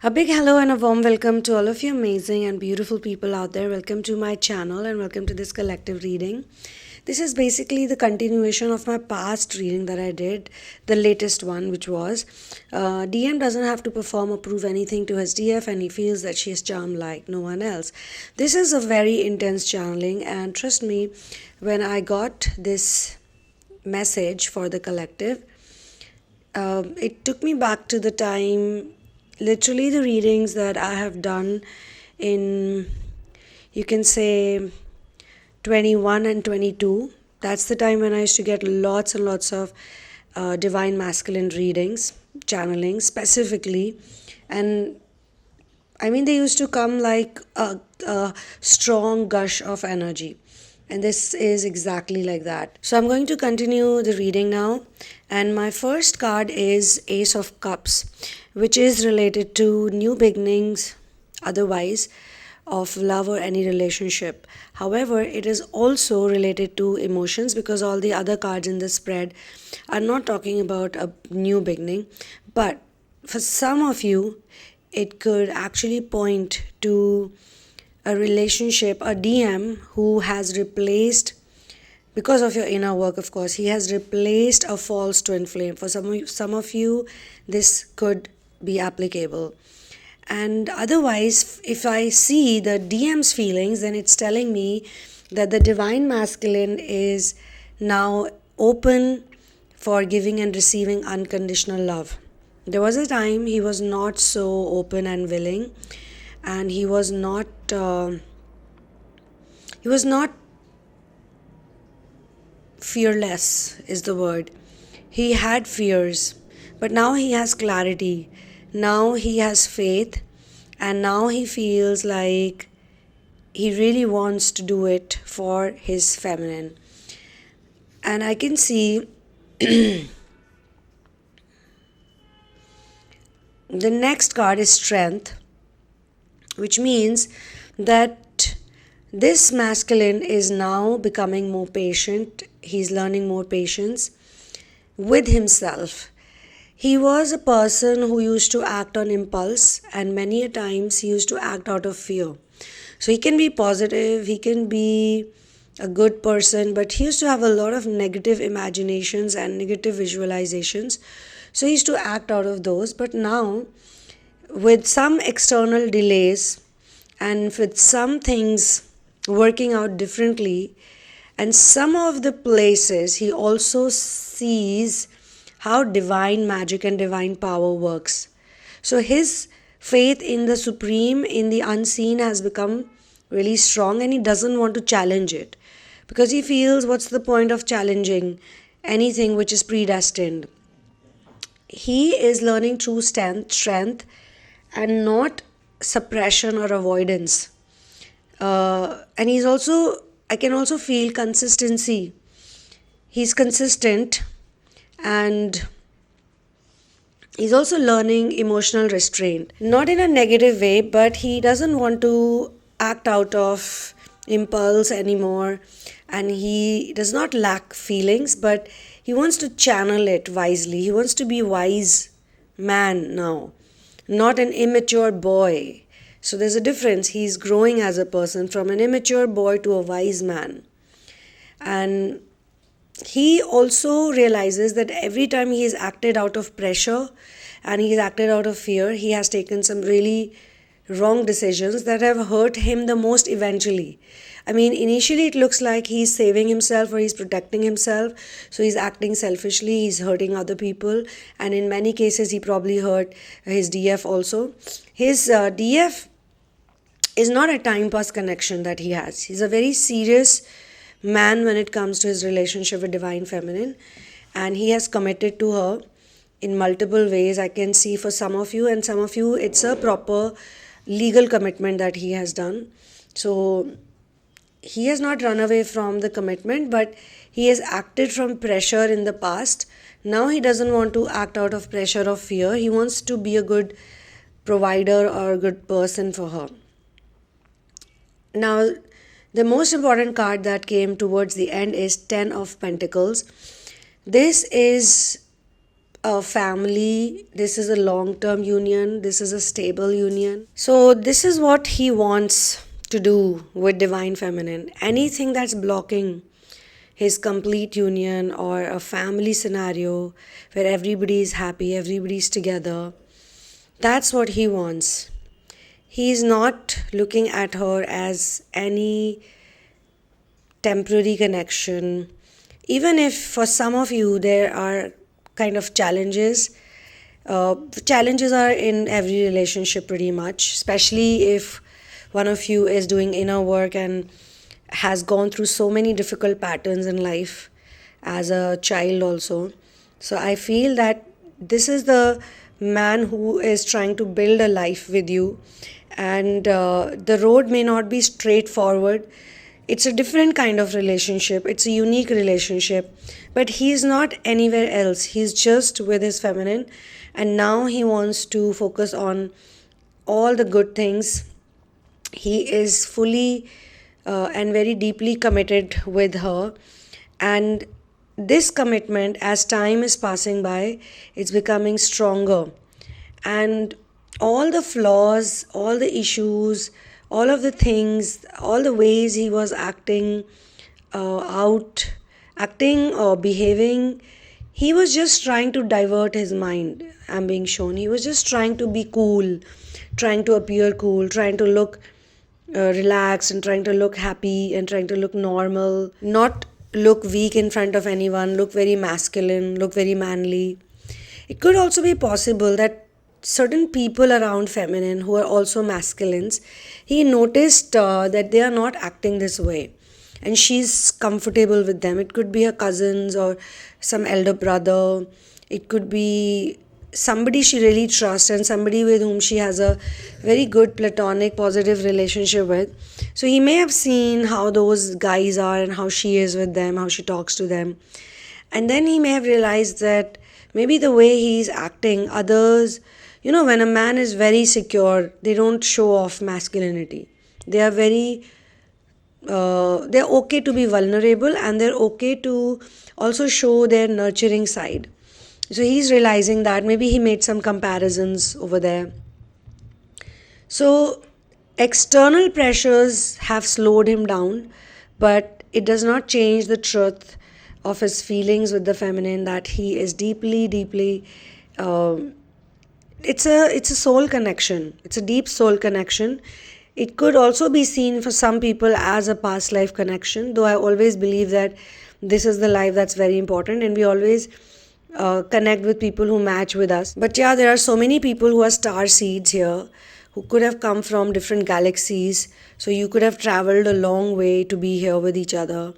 A big hello and a warm welcome to all of you amazing and beautiful people out there. Welcome to my channel and welcome to this collective reading. This is basically the continuation of my past reading that I did, the latest one, which was DM doesn't have to perform or prove anything to his DF and he feels that she is charmed like no one else. This is a very intense channeling, and trust me, when I got this message for the collective, it took me back to the time, literally the readings that I have done in, you can say, 21 and 22. That's the time when I used to get lots and lots of divine masculine readings, channeling specifically. And I mean, they used to come like a strong gush of energy. And this is exactly like that. So I'm going to continue the reading now. And my first card is Ace of Cups, which is related to new beginnings, otherwise, of love or any relationship. However, it is also related to emotions because all the other cards in the spread are not talking about a new beginning. But for some of you, it could actually point to a relationship, a DM who has replaced, because of your inner work, of course, he has replaced a false twin flame. For some of you, this could be applicable. And otherwise, if I see the DM's feelings, then it's telling me that the divine masculine is now open for giving and receiving unconditional love. There was a time he was not so open and willing, and he was not fearless is the word. He had fears, but now he has clarity. Now he has faith, and now he feels like he really wants to do it for his feminine. And I can see the next card is Strength, which means that this masculine is now becoming more patient. He's learning more patience with himself. He was a person who used to act on impulse, and many a times he used to act out of fear. So he can be positive, he can be a good person, but he used to have a lot of negative imaginations and negative visualizations. So he used to act out of those. But now, with some external delays and with some things working out differently, and some of the places he also sees how divine magic and divine power works. So his faith in the supreme, in the unseen, has become really strong, and he doesn't want to challenge it because he feels, what's the point of challenging anything which is predestined? He is learning true strength and not suppression or avoidance. And he's also, I can also feel consistency. He's consistent, and he's also learning emotional restraint. Not in a negative way, but he doesn't want to act out of impulse anymore, and he does not lack feelings, but he wants to channel it wisely. He wants to be a wise man now, not an immature boy. So there's a difference. He's growing as a person from an immature boy to a wise man. And he also realizes that every time he has acted out of pressure and he's acted out of fear, he has taken some really wrong decisions that have hurt him the most eventually. I mean, initially it looks like he's saving himself or he's protecting himself. So he's acting selfishly, he's hurting other people. And in many cases, he probably hurt his DF also. His DF is not a time pass connection that he has. He's a very serious man when it comes to his relationship with Divine Feminine. And he has committed to her in multiple ways. I can see for some of you, and some of you, it's a proper legal commitment that he has done. So he has not run away from the commitment, but he has acted from pressure in the past. Now he doesn't want to act out of pressure or fear. He wants to be a good provider or a good person for her. Now, the most important card that came towards the end is Ten of Pentacles. This is a family, this is a long term union, this is a stable union. So, this is what he wants to do with Divine Feminine. Anything that's blocking his complete union or a family scenario where everybody is happy, everybody's together, that's what he wants. He's not looking at her as any temporary connection. Even if for some of you there are kind of challenges, challenges are in every relationship pretty much, especially if one of you is doing inner work and has gone through so many difficult patterns in life as a child also. So I feel that this is the man who is trying to build a life with you, and the road may not be straightforward. It's a different kind of relationship, it's a unique relationship, but he's not anywhere else. He's just with his feminine, and now he wants to focus on all the good things. He is fully and very deeply committed with her, and this commitment, as time is passing by, it's becoming stronger, and all the flaws, all the issues, all of the things, all the ways he was acting or behaving, he was just trying to divert his mind. I'm being shown he was just trying to be cool, trying to appear cool, trying to look relaxed, and trying to look happy, and trying to look normal, not look weak in front of anyone, look very masculine, look very manly. It could also be possible that certain people around feminine who are also masculines, he noticed that they are not acting this way, and she's comfortable with them. It could be her cousins or some elder brother. It could be somebody she really trusts and somebody with whom she has a very good platonic positive relationship with. So he may have seen how those guys are and how she is with them, how she talks to them, and then he may have realized that maybe the way he's acting, others, when a man is very secure, they don't show off masculinity. They are very they're okay to be vulnerable, and they're okay to also show their nurturing side. So he's realizing that maybe he made some comparisons over there. So external pressures have slowed him down, but it does not change the truth of his feelings with the feminine, that he is deeply, deeply. It's a soul connection. It's a deep soul connection. It could also be seen for some people as a past life connection, though I always believe that this is the life that's very important, and we always connect with people who match with us. But yeah, there are so many people who are star seeds here, who could have come from different galaxies. So you could have traveled a long way to be here with each other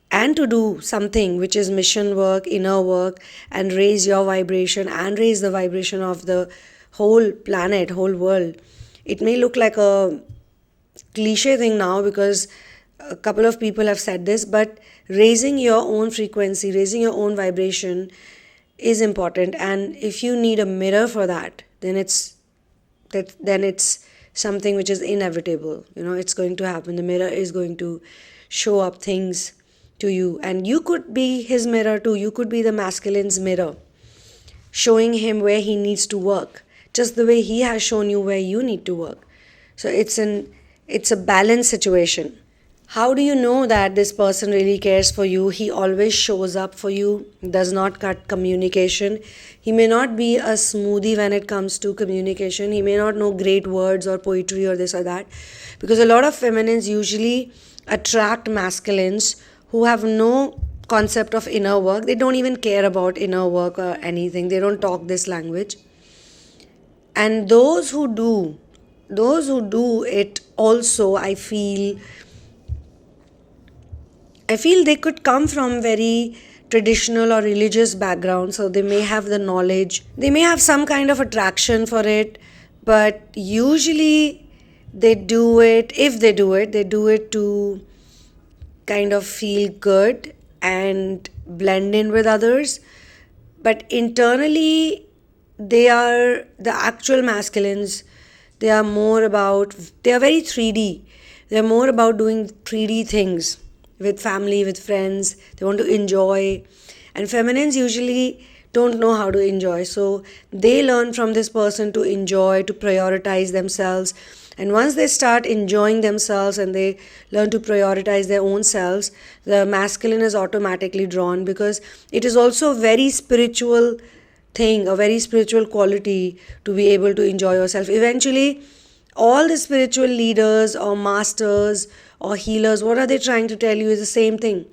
and to do something which is mission work, inner work, and raise your vibration and raise the vibration of the whole planet, whole world. It may look like a cliche thing now because a couple of people have said this, but raising your own frequency, raising your own vibration is important. And if you need a mirror for that, then it's something which is inevitable. It's going to happen. The mirror is going to show up things to you, and you could be his mirror too. You could be the masculine's mirror, showing him where he needs to work, just the way he has shown you where you need to work. So it's a balanced situation. How do you know that this person really cares for you? He always shows up for you, does not cut communication. He may not be a smoothie when it comes to communication. He may not know great words or poetry or this or that, because a lot of feminines usually attract masculines who have no concept of inner work. They don't even care about inner work or anything. They don't talk this language. And those who do it also, I feel they could come from very traditional or religious background, so they may have the knowledge, they may have some kind of attraction for it, but usually they do it to kind of feel good and blend in with others. But internally, they are the actual masculines. They are very 3D. They are more about doing 3D things with family, with friends. They want to enjoy. And feminines usually don't know how to enjoy. So they learn from this person to enjoy, to prioritize themselves. And once they start enjoying themselves and they learn to prioritize their own selves, the masculine is automatically drawn, because it is also a very spiritual thing, a very spiritual quality to be able to enjoy yourself. Eventually, all the spiritual leaders or masters or healers, what are they trying to tell you is the same thing.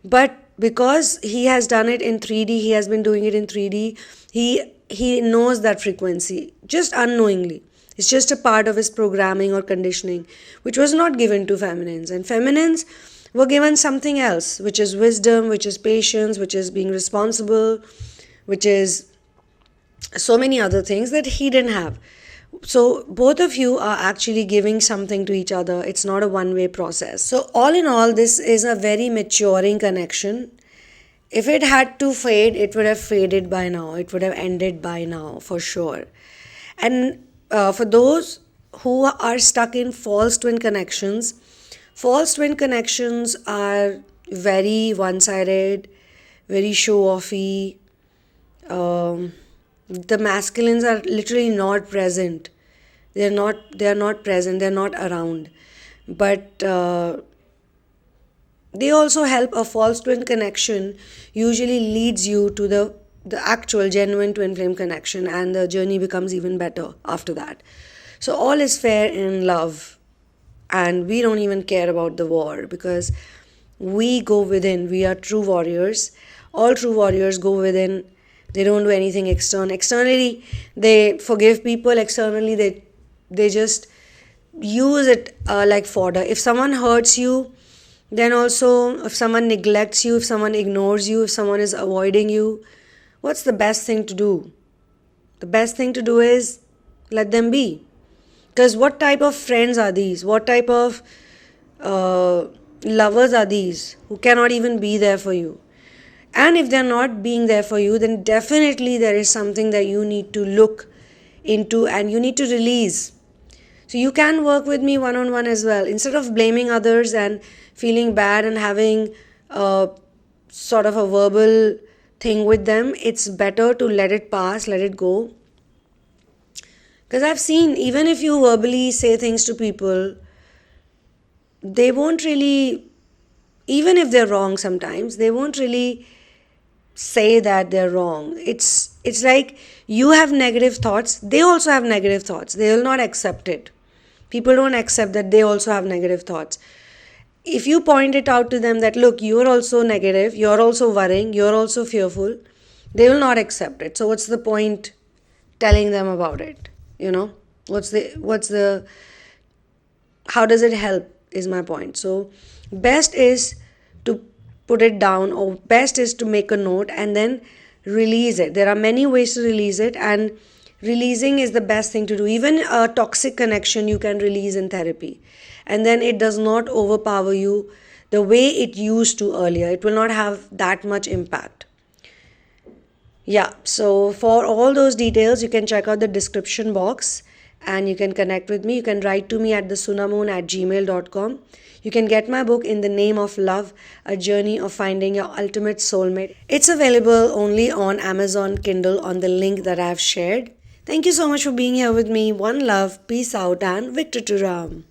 But because he has done it in 3D, he has been doing it in 3D, he knows that frequency just unknowingly. It's just a part of his programming or conditioning, which was not given to feminines. And feminines were given something else, which is wisdom, which is patience, which is being responsible, which is so many other things that he didn't have. So both of you are actually giving something to each other. It's not a one-way process. So all in all, this is a very maturing connection. If it had to fade, it would have faded by now. It would have ended by now, for sure. And for those who are stuck in false twin connections are very one-sided, very show-offy. The masculines are literally not present. They are not present. They're not around. But they also help. A false twin connection usually leads you to the actual genuine twin flame connection, and the journey becomes even better after that. So all is fair in love, and we don't even care about the war, because we go within. We are true warriors. All true warriors go within. They don't do anything external. Externally, they forgive people. Externally, they just use it like fodder. If someone hurts you, then also if someone neglects you, if someone ignores you, if someone is avoiding you, what's the best thing to do? The best thing to do is let them be. Because what type of friends are these? What type of lovers are these who cannot even be there for you? And if they're not being there for you, then definitely there is something that you need to look into and you need to release. So you can work with me one-on-one as well. Instead of blaming others and feeling bad and having sort of a verbal thing with them, it's better to let it pass, let it go. Because I've seen, even if you verbally say things to people, they won't really, even if they're wrong sometimes, they won't really say that they're wrong. It's like you have negative thoughts, they also have negative thoughts. They will not accept it. People don't accept that they also have negative thoughts. If you point it out to them that, look, you're also negative, you're also worrying, you're also fearful, they will not accept it. So what's the point telling them about it? You know, how does it help is my point. So best is to put it down, or best is to make a note and then release it. There are many ways to release it, and releasing is the best thing to do. Even a toxic connection you can release in therapy, and then it does not overpower you the way it used to earlier. It will not have that much impact. Yeah, so for all those details, you can check out the description box and you can connect with me. You can write to me at thesunamoon@gmail.com. You can get my book, In the Name of Love, A Journey of Finding Your Ultimate Soulmate. It's available only on Amazon Kindle on the link that I've shared. Thank you so much for being here with me. One love, peace out, and Victor to Ram.